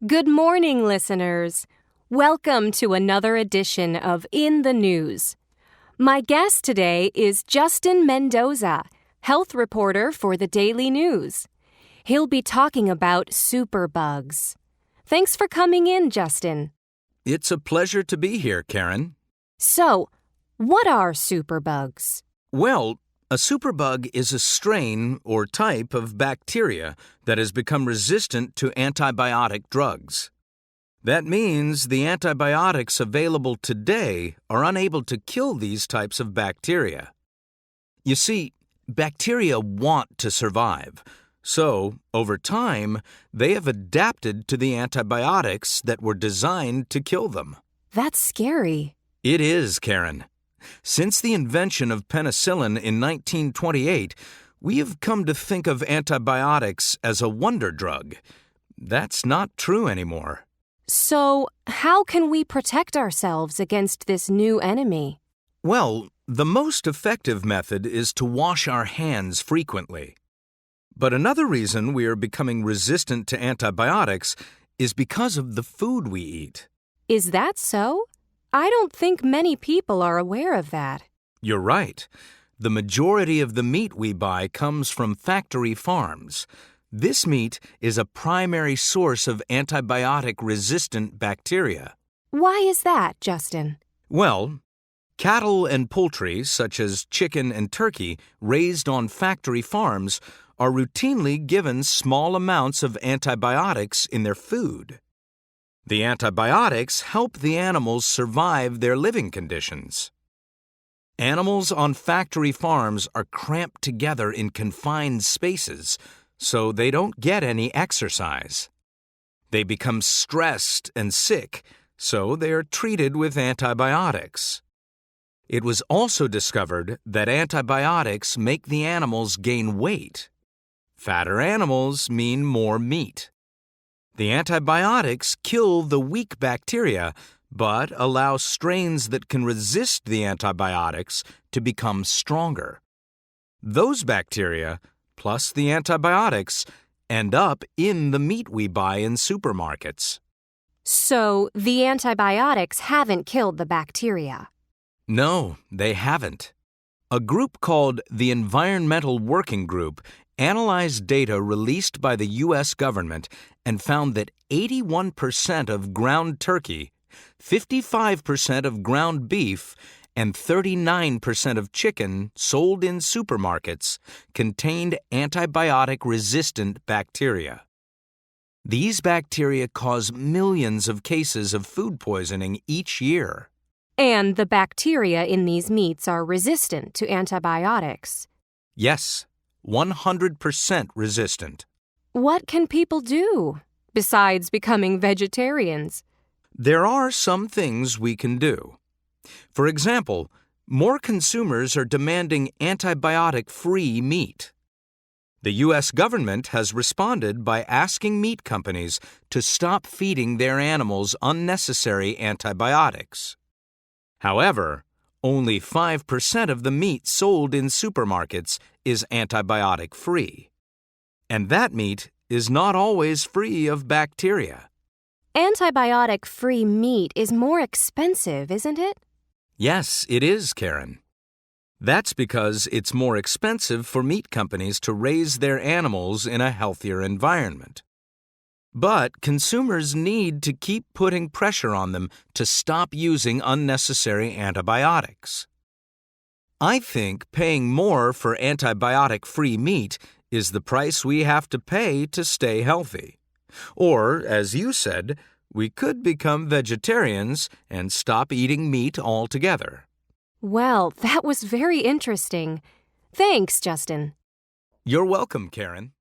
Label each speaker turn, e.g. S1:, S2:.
S1: Good morning, listeners. Welcome to another edition of In the News. My guest today is Justin Mendoza, health reporter for the Daily News. He'll be talking about superbugs. Thanks for coming in, Justin.
S2: It's a pleasure to be here, Karen.
S1: So, what are superbugs?
S2: Well, a superbug is a strain or type of bacteria that has become resistant to antibiotic drugs. That means the antibiotics available today are unable to kill these types of bacteria. You see, bacteria want to survive, so over time, they have adapted to the antibiotics that were designed to kill them.
S1: That's scary.
S2: It is, Karen. Since the invention of penicillin in 1928, we have come to think of antibiotics as a wonder drug. That's not true anymore.
S1: So, how can we protect ourselves against this new enemy?
S2: Well, the most effective method is to wash our hands frequently. But another reason we are becoming resistant to antibiotics is because of the food we eat.
S1: Is that so? I don't think many people are aware of that.
S2: You're right. The majority of the meat we buy comes from factory farms. This meat is a primary source of antibiotic-resistant bacteria.
S1: Why is that, Justin?
S2: Well, cattle and poultry, such as chicken and turkey, raised on factory farms, are routinely given small amounts of antibiotics in their food. The antibiotics help the animals survive their living conditions. Animals on factory farms are cramped together in confined spaces, so they don't get any exercise. They become stressed and sick, so they are treated with antibiotics. It was also discovered that antibiotics make the animals gain weight. Fatter animals mean more meat. The antibiotics kill the weak bacteria, but allow strains that can resist the antibiotics to become stronger. Those bacteria, plus the antibiotics, end up in the meat we buy in supermarkets.
S1: So, the antibiotics haven't killed the bacteria?
S2: No, they haven't. A group called the Environmental Working Group analyzed data released by the U.S. government and found that 81% of ground turkey, 55% of ground beef, and 39% of chicken sold in supermarkets contained antibiotic-resistant bacteria. These bacteria cause millions of cases of food poisoning each year.
S1: And the bacteria in these meats are resistant to antibiotics?
S2: Yes, 100% resistant.
S1: What can people do besides becoming vegetarians?
S2: There are some things we can do. For example, more consumers are demanding antibiotic-free meat. The U.S. government has responded by asking meat companies to stop feeding their animals unnecessary antibiotics. However, only 5% of the meat sold in supermarkets is antibiotic-free. And that meat is not always free of bacteria.
S1: Antibiotic-free meat is more expensive, isn't it?
S2: Yes, it is, Karen. That's because it's more expensive for meat companies to raise their animals in a healthier environment. But consumers need to keep putting pressure on them to stop using unnecessary antibiotics. I think paying more for antibiotic-free meat is the price we have to pay to stay healthy. Or, as you said, we could become vegetarians and stop eating meat altogether.
S1: Well, that was very interesting. Thanks, Justin.
S2: You're welcome, Karen.